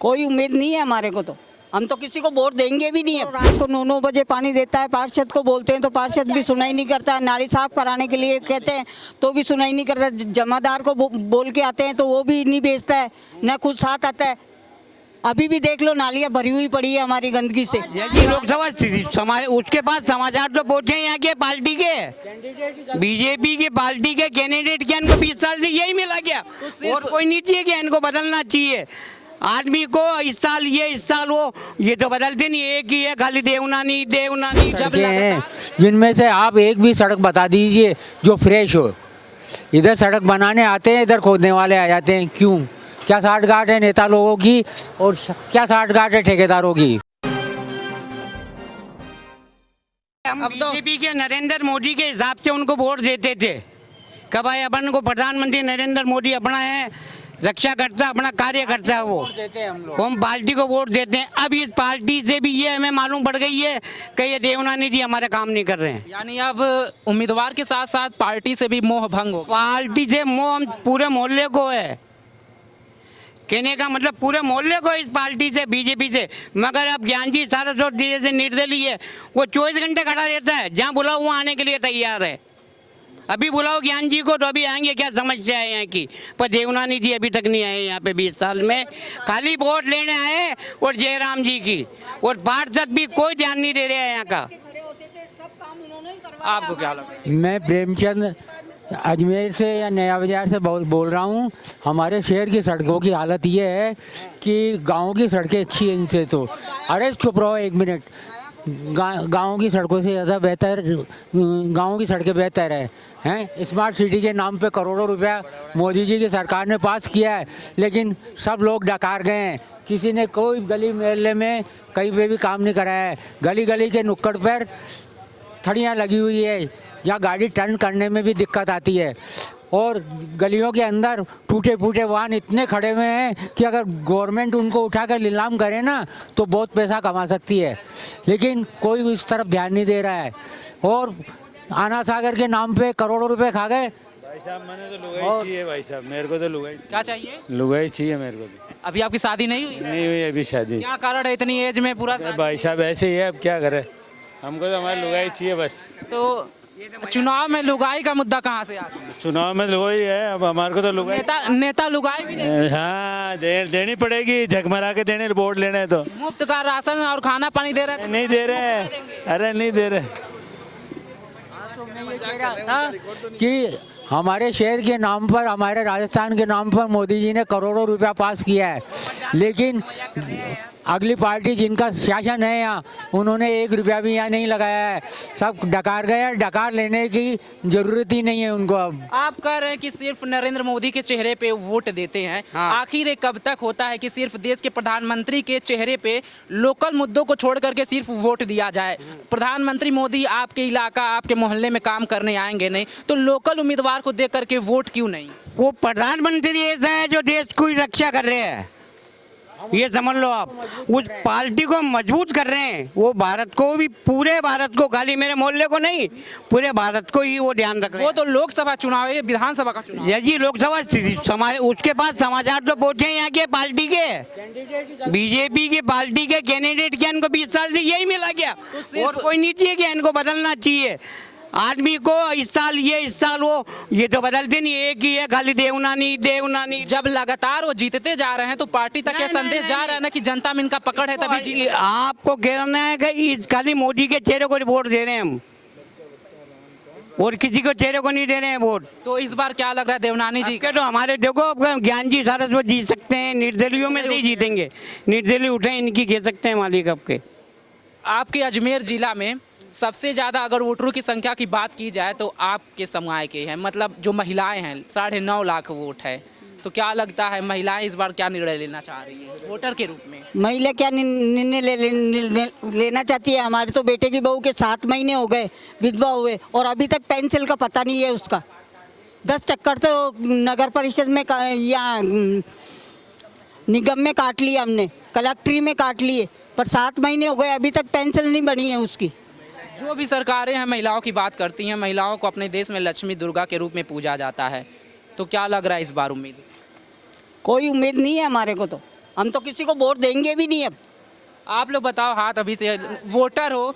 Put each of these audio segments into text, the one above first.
कोई उम्मीद नहीं है हमारे को, तो हम तो किसी को वोट देंगे भी नहीं है। रात को 9-9 बजे पानी देता है, पार्षद को बोलते हैं तो पार्षद भी सुनाई नहीं करता है। नाली साफ कराने के लिए कहते हैं तो भी सुनाई नहीं करता। जमादार को बोल के आते हैं तो वो भी नहीं भेजता है, न खुद साथ आता है। अभी भी देख लो, नालियाँ भरी हुई पड़ी है हमारी गंदगी से। ये लोकसभा समाज उसके बाद समाचार तो पहुंचे यहाँ के पार्टी के बीजेपी के पार्टी के कैंडिडेट के, इनको 20 साल से यही मिला गया और कोई नहीं चाहिए कि इनको बदलना चाहिए। आदमी को इस साल ये इस साल वो, ये तो बदलते नहीं, एक ही है खाली देवनानी देवनानी। जिनमें से आप एक भी सड़क बता दीजिए जो फ्रेश हो। इधर सड़क बनाने आते हैं, इधर खोदने वाले आ जाते हैं। क्यों? क्या साठगांठ है नेता लोगों की और क्या साठगांठ है ठेकेदारों की? हम बीजेपी के नरेंद्र मोदी के हिसाब से उनको वोट देते थे। कब आए अपन को प्रधानमंत्री नरेंद्र मोदी अपना है, रक्षा करता है, अपना कार्य करता है, वो हम पार्टी को वोट देते हैं। अब इस पार्टी से भी ये हमें मालूम पड़ गई है कि ये देवनानी जी हमारे काम नहीं कर रहे हैं। यानी अब उम्मीदवार के साथ साथ पार्टी से भी मोह भंग हो। पार्टी से मोह हम पूरे मोहल्ले को है, कहने का मतलब पूरे मोहल्ले को इस पार्टी से बीजेपी से। मगर अब ज्ञान जी सारस्वत जी जैसे निर्दलीय है, वो 24 घंटे खड़ा रहता है, जहाँ बुलाओ वहाँ आने के लिए तैयार है। अभी बुलाओ ज्ञान जी को तो अभी आएंगे, क्या समस्या है यहाँ की। पर देवनानी जी अभी तक नहीं आए यहाँ पे 20 साल में, खाली वोट लेने आए और जयराम जी की, और पार्षद भी कोई ध्यान नहीं दे रहे हैं यहाँ का। आपको क्या लगता है? मैं प्रेमचंद अजमेर से या नया बाजार से बोल रहा हूँ। हमारे शहर की सड़कों की हालत ये है कि गाँव की सड़कें अच्छी हैं इनसे तो। अरे चुप रहो एक मिनट। गाँव की सड़कों से ज़्यादा बेहतर गाँव की सड़कें बेहतर हैं। स्मार्ट सिटी के नाम पे करोड़ों रुपया मोदी जी की सरकार ने पास किया है, लेकिन सब लोग डकार गए हैं। किसी ने कोई गली मोहल्ले में कहीं पे भी काम नहीं कराया है। गली गली के नुक्कड़ पर थड़ियाँ लगी हुई है, यहाँ गाड़ी टर्न करने में भी दिक्कत आती है। और गलियों के अंदर टूटे फूटे वाहन इतने खड़े हुए हैं कि अगर गवर्नमेंट उनको उठाकर नीलाम करे ना तो बहुत पैसा कमा सकती है, लेकिन कोई इस तरफ ध्यान नहीं दे रहा है। और आना सागर के नाम पे करोड़ों रुपए खा गए। भाई साहब मैंने तो लुगाई चाहिए भाई साहब, मेरे को तो लुगाई क्या चाहिए? लुगाई चाहिए मेरे को तो। अभी आपकी शादी नहीं हुई? नहीं हुई अभी शादी। क्या कारण है इतनी एज में पूरा? भाई साहब ऐसे ही है, अब क्या करें, हमको तो हमारी लुगाई चाहिए बस। तो चुनाव में लुगाई का मुद्दा कहाँ से आता है? चुनाव में लुगाई है, अब हमारे को तो लुगाई नेता लुगाई भी हाँ देनी पड़ेगी, झकमरा के देने वोट लेने तो। मुफ्त का राशन और खाना पानी दे रहे? नहीं दे रहे हैं, अरे नहीं दे रहे। तो मैं ये कह रहा था कि हमारे शहर के नाम पर, हमारे राजस्थान के नाम पर मोदी जी ने करोड़ों रुपया पास किया है, लेकिन अगली पार्टी जिनका शासन है यहाँ, उन्होंने 1 रुपया भी यहाँ नहीं लगाया है। सब डकार गए, डकार लेने की जरूरत ही नहीं है उनको। अब आप कह रहे हैं कि सिर्फ नरेंद्र मोदी के चेहरे पे वोट देते हैं। हाँ। आखिर ये कब तक होता है कि सिर्फ देश के प्रधानमंत्री के चेहरे पे लोकल मुद्दों को छोड़ करके सिर्फ वोट दिया जाए? प्रधानमंत्री मोदी आपके इलाका, आपके मोहल्ले में काम करने आएंगे नहीं, तो लोकल उम्मीदवार को देख करके वोट क्यों नहीं? वो प्रधानमंत्री ऐसा है जो देश की रक्षा कर रहे हैं, ये समझ लो आप। उस पार्टी को मजबूत कर रहे हैं, वो भारत को भी, पूरे भारत को, खाली मेरे मोहल्ले को नहीं, पूरे भारत को ही वो ध्यान रख रहे हैं। वो तो लोकसभा चुनाव है, विधानसभा का चुनाव है। जी लोकसभा समाज उसके बाद समाचार तो पहुंचे यहाँ के पार्टी के बीजेपी के पार्टी के कैंडिडेट के, इनको 20 साल से यही मिला गया और कोई नहीं चाहिए कि इनको बदलना चाहिए। आदमी को इस साल ये इस साल वो, ये तो बदलते नहीं, एक ही है खाली देवनानी देवनानी। जब लगातार वो जीतते जा रहे हैं तो पार्टी तक ये संदेश जा रहा है ना कि जनता में इनका पकड़ है, तभी जीत। आपको कहना है कि इस खाली मोदी के चेहरे को वोट दे रहे हैं हम, और किसी को चेहरे को नहीं दे रहे हैं वोट। तो इस बार क्या लग रहा है देवनानी जी के तो हमारे देखो ज्ञान जी सारस्वत जीत सकते हैं, निर्दलियों में से ही जीतेंगे। निर्दलीय उठे इनकी कह सकते हैं मालिक आपके। आपके अजमेर जिला में सबसे ज़्यादा अगर वोटरों की संख्या की बात की जाए तो आपके समुदाय के हैं, मतलब जो महिलाएं हैं, 9.5 लाख वोट है। तो क्या लगता है महिलाएं इस बार क्या निर्णय लेना चाह रही है वोटर के रूप में? महिला क्या निर्णय लेना चाहती है? हमारे तो बेटे की बहू के 7 महीने हो गए विधवा हुए और अभी तक पेंशन का पता नहीं है उसका। 10 चक्कर तो नगर परिषद में या निगम में काट लिया हमने, कलेक्ट्री में काट लिए, पर 7 महीने हो गए अभी तक पेंशन नहीं बनी है उसकी। जो भी सरकारें हैं महिलाओं की बात करती हैं, महिलाओं को अपने देश में लक्ष्मी दुर्गा के रूप में पूजा जाता है, तो क्या लग रहा है इस बार उम्मीद? कोई उम्मीद नहीं है हमारे को, तो हम तो किसी को वोट देंगे भी नहीं अब। आप लोग बताओ, हाथ अभी से वोटर हो,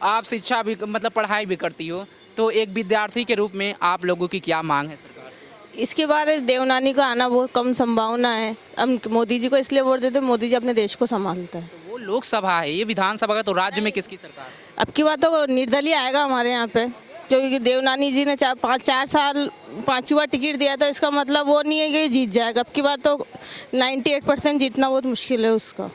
आप शिक्षा भी मतलब पढ़ाई भी करती हो, तो एक विद्यार्थी के रूप में आप लोगों की क्या मांग है सरकार से? इसके बारे में देवनानी को आना बहुत कम संभावना है। हम मोदी जी को इसलिए वोट देते हैं, मोदी जी अपने देश को संभालता है। तो वो लोकसभा है, ये विधानसभा का, तो राज्य में किसकी सरकार है? अब की बात तो निर्दलीय आएगा हमारे यहाँ पे, क्योंकि देवनानी जी ने 4 साल 5 बार टिकट दिया, तो इसका मतलब वो नहीं है कि जीत जाएगा। अब की बात तो 98% जीतना बहुत मुश्किल है उसका।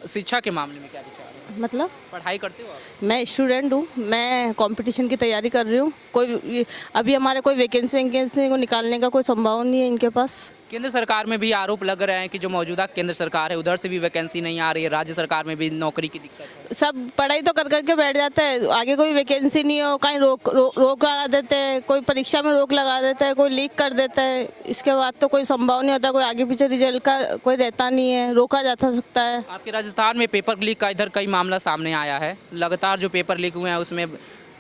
शिक्षा के मामले में क्या विचार है? मतलब पढ़ाई करते हो आप? मैं स्टूडेंट हूँ, मैं कंपटीशन की तैयारी कर रही हूँ। कोई अभी हमारे कोई वैकेंसी को निकालने का कोई संभावना नहीं है इनके पास। केंद्र सरकार में भी आरोप लग रहे हैं कि जो मौजूदा केंद्र सरकार है उधर से भी वैकेंसी नहीं आ रही है, राज्य सरकार में भी नौकरी की दिक्कत है। सब पढ़ाई तो कर करके बैठ जाता है, आगे कोई वैकेंसी नहीं हो, कहीं रोक लगा देते हैं, कोई परीक्षा में रोक लगा देता है, कोई लीक कर देता है। इसके बाद तो कोई संभव नहीं होता, कोई आगे पीछे रिजल्ट का कोई रहता नहीं है, रोका जा सकता है। आपके राजस्थान में पेपर लीक का इधर कई मामला सामने आया है, लगातार जो पेपर लीक हुए हैं उसमें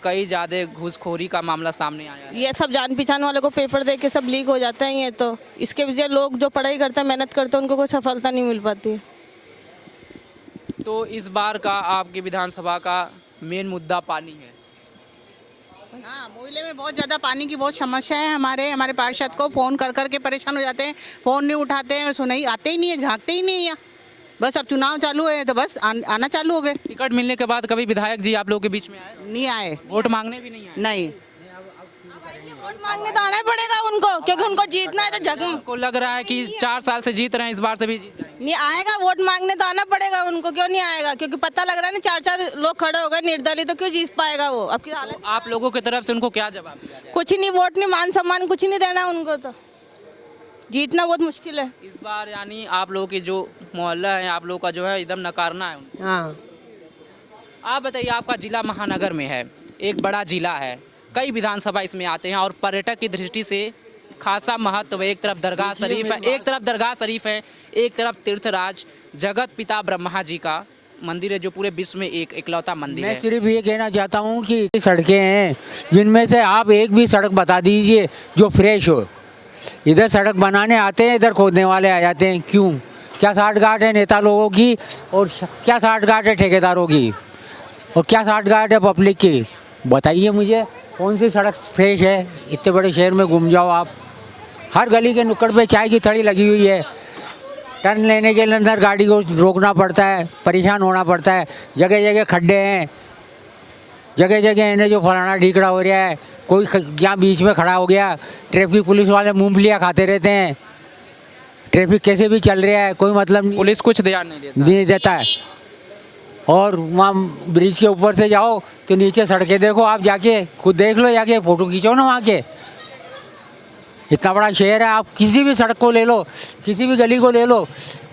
कई ज़्यादा घूसखोरी का मामला सामने आया है। ये सब जान पहचान वाले को पेपर दे के सब लीक हो जाते हैं। ये तो इसके वजह लोग जो पढ़ाई करते हैं, मेहनत करते हैं, उनको कोई सफलता नहीं मिल पाती है। तो इस बार का आपकी विधानसभा का मेन मुद्दा पानी है। हाँ, मोहल्ले में बहुत ज़्यादा पानी की बहुत समस्या है। हमारे पार्षद को फ़ोन कर कर के परेशान हो जाते हैं, फ़ोन नहीं उठाते हैं, सुनाई आते ही नहीं है, झांकते ही नहीं है। बस अब चुनाव चालू है तो बस आना चालू हो गए। टिकट मिलने के बाद कभी विधायक जी आप लोगों के बीच में आए? नहीं आए, वोट मांगने भी नहीं आए? नहीं। वोट मांगने तो आना ही पड़ेगा उनको, क्योंकि उनको जीतना है। तो जगह आपको लग रहा है कि 4 साल से जीत रहे हैं, इस बार से भी जीत जाएंगे? नहीं आएगा, वोट मांगने तो आना पड़ेगा उनको। क्यों नहीं आएगा? क्योंकि पता लग रहा है ना, 4 लोग खड़े हो गए निर्दलीय, तो क्यों जीत पाएगा वो? अब की हालत तो आप लोगों की तरफ से उनको क्या जवाब दिया जाए? कुछ नहीं, वोट नहीं, मान सम्मान कुछ नहीं देना उनको, तो जीतना बहुत मुश्किल है। इस बार यानी आप लोगों की जो मोहल्ला है, आप लोगों का जो है एकदम नकारना है उनको। हाँ, आप बताइए, आपका जिला महानगर में है, एक बड़ा जिला है, कई विधानसभा इसमें आते हैं और पर्यटक की दृष्टि से खासा महत्व है। एक तरफ दरगाह शरीफ है, एक तरफ तीर्थराज जगत पिता ब्रह्मा जी का मंदिर है, जो पूरे विश्व में एक इकलौता मंदिर मैं है। सिर्फ ये कहना चाहता हूँ कि सड़कें हैं जिनमें से आप एक भी सड़क बता दीजिए जो फ्रेश हो। इधर सड़क बनाने आते हैं, इधर खोदने वाले आ जाते हैं। क्यों? क्या साठगांठ है नेता लोगों की, और क्या साठगांठ है ठेकेदारों की, और क्या साठगांठ है पब्लिक की? बताइए मुझे, कौन सी सड़क फ्रेश है? इतने बड़े शहर में घूम जाओ आप, हर गली के नुक्कड़ पे चाय की थड़ी लगी हुई है। टर्न लेने के अंदर गाड़ी को रोकना पड़ता है, परेशान होना पड़ता है। जगह जगह खड्डे हैं, जगह जगह इन्हें जो फलाना ढीकड़ा हो रहा है, कोई यहाँ बीच में खड़ा हो गया। ट्रैफिक पुलिस वाले मूंगफलियाँ खाते रहते हैं। ट्रैफिक कैसे भी चल रहा है, कोई मतलब नहीं, पुलिस कुछ ध्यान नहीं देता है। और वहाँ ब्रिज के ऊपर से जाओ तो नीचे सड़कें देखो, आप जाके खुद देख लो, जाके फ़ोटो खींचो ना वहाँ के। इतना बड़ा शहर है, आप किसी भी सड़क को ले लो, किसी भी गली को ले लो,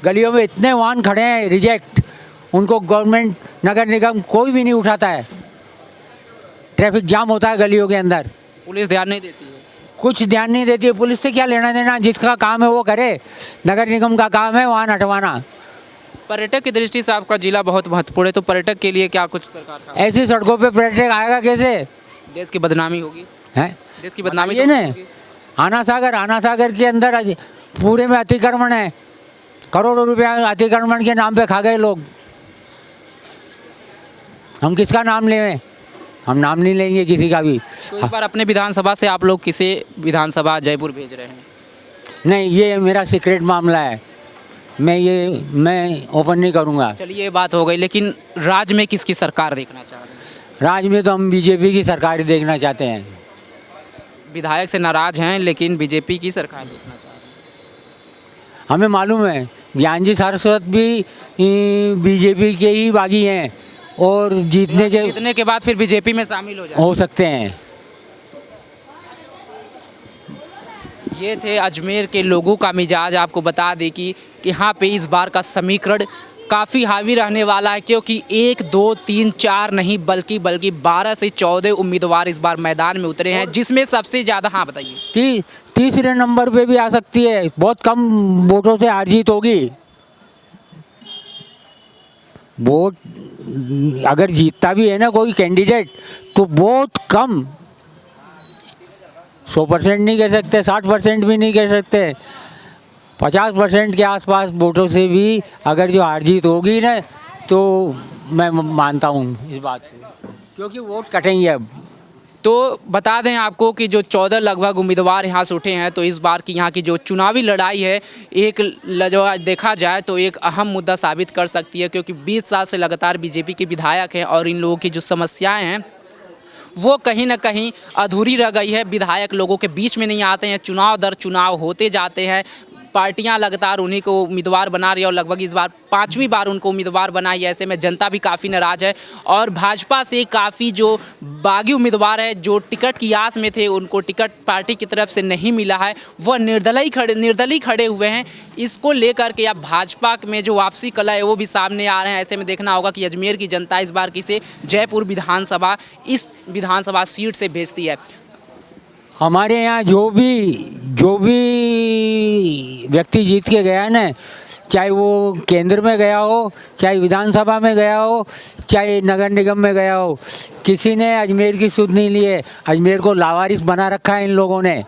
गलियों में इतने वाहन खड़े हैं रिजेक्ट, उनको गवर्नमेंट नगर निगम कोई भी नहीं उठाता है। ट्रैफिक जाम होता है गलियों के अंदर, पुलिस ध्यान नहीं देती है। कुछ ध्यान नहीं देती है। पुलिस से क्या लेना देना, जिसका काम है वो करे। नगर निगम का काम है वाहन हटवाना। पर्यटक की दृष्टि से आपका जिला बहुत महत्वपूर्ण है, तो पर्यटक के लिए क्या कुछ सरकार का? ऐसी सड़कों पे पर्यटक आएगा कैसे? देश की बदनामी होगी, है देश की बदनामी ये तो नहीं। होगी। आना सागर के अंदर पूरे में अतिक्रमण है, करोड़ों रुपया अतिक्रमण के नाम पे खा गए लोग। हम किसका नाम लें? हम नाम नहीं लेंगे किसी का भी। तो इस बार अपने विधानसभा से आप लोग किसे विधानसभा जयपुर भेज रहे हैं? नहीं, ये मेरा सीक्रेट मामला है, मैं ओपन नहीं करूँगा। चलिए ये बात हो गई, लेकिन राज्य में किसकी सरकार देखना चाह रहे हैं? राज्य में तो हम बीजेपी की सरकार ही देखना चाहते हैं। विधायक से नाराज हैं लेकिन बीजेपी की सरकार देखना चाह रहे हैं। हमें मालूम है ज्ञानजी सारस्वत भी बीजेपी के ही बागी हैं, और जीतने के बाद फिर बीजेपी में शामिल हो जाए हो सकते हैं। ये थे अजमेर के लोगों का मिजाज। आपको बता दें कि यहाँ पे इस बार का समीकरण काफ़ी हावी रहने वाला है, क्योंकि 1, 2, 3, 4 नहीं बल्कि 12 से 14 उम्मीदवार इस बार मैदान में उतरे हैं, जिसमें सबसे ज़्यादा, हाँ बताइए, तीसरे नंबर पे भी आ सकती है। बहुत कम वोटों से हार जीत होगी। वोट अगर जीतता भी है ना कोई कैंडिडेट, तो बहुत कम, 100% नहीं कह सकते, 60% भी नहीं कह सकते, 50% के आसपास वोटों से भी अगर जो हार जीत होगी ना तो मैं मानता हूँ इस बात को, क्योंकि वोट कटेंगे अब। तो बता दें आपको कि जो 14 लगभग उम्मीदवार यहाँ से उठे हैं, तो इस बार की यहाँ की जो चुनावी लड़ाई है एक देखा जाए तो एक अहम मुद्दा साबित कर सकती है, क्योंकि 20 साल से लगातार बीजेपी के विधायक हैं और इन लोगों की जो समस्याएं हैं वो कहीं ना कहीं अधूरी रह गई है। विधायक लोगों के बीच में नहीं आते हैं, चुनाव दर चुनाव होते जाते हैं, पार्टियां लगातार उन्हीं को उम्मीदवार बना रही है और लगभग इस बार 5वीं बार उनको उम्मीदवार बनाई है। ऐसे में जनता भी काफ़ी नाराज़ है और भाजपा से काफ़ी जो बागी उम्मीदवार है जो टिकट की आस में थे उनको टिकट पार्टी की तरफ से नहीं मिला है, वह निर्दलीय खड़े हुए हैं। इसको लेकर के अब भाजपा में जो वापसी कला है वो भी सामने आ रहे हैं। ऐसे में देखना होगा कि अजमेर की जनता इस बार किसे जयपुर विधानसभा इस विधानसभा सीट से भेजती है। हमारे यहाँ जो भी व्यक्ति जीत के गया ना, चाहे वो केंद्र में गया हो, चाहे विधानसभा में गया हो, चाहे नगर निगम में गया हो, किसी ने अजमेर की सुध नहीं ली है। अजमेर को लावारिस बना रखा है इन लोगों ने,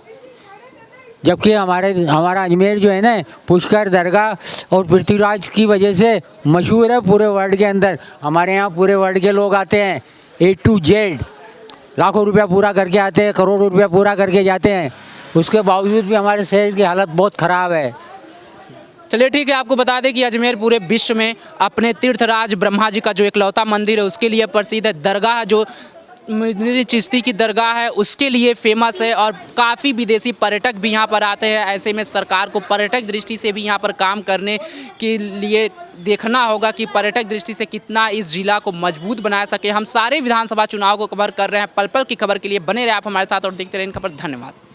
जबकि हमारा अजमेर जो है ना पुष्कर दरगाह और पृथ्वीराज की वजह से मशहूर है पूरे वर्ल्ड के अंदर। हमारे यहाँ पूरे वर्ल्ड के लोग आते हैं, A to Z, लाखों रुपया पूरा करके आते हैं, करोड़ों रुपया पूरा करके जाते हैं। उसके बावजूद भी हमारे शहर की हालत बहुत ख़राब है। चलिए ठीक है, आपको बता दें कि अजमेर पूरे विश्व में अपने तीर्थराज ब्रह्मा जी का जो इकलौता मंदिर है उसके लिए प्रसिद्ध है। दरगाह जो मोइनुद्दीन चिश्ती की दरगाह है उसके लिए फेमस है और काफ़ी विदेशी पर्यटक भी यहाँ पर आते हैं। ऐसे में सरकार को पर्यटक दृष्टि से भी यहाँ पर काम करने के लिए देखना होगा कि पर्यटक दृष्टि से कितना इस जिला को मजबूत बना सके। हम सारे विधानसभा चुनाव को कवर कर रहे हैं। पल पल की खबर के लिए बने रहे आप हमारे साथ और देखते रहें इन खबर। धन्यवाद।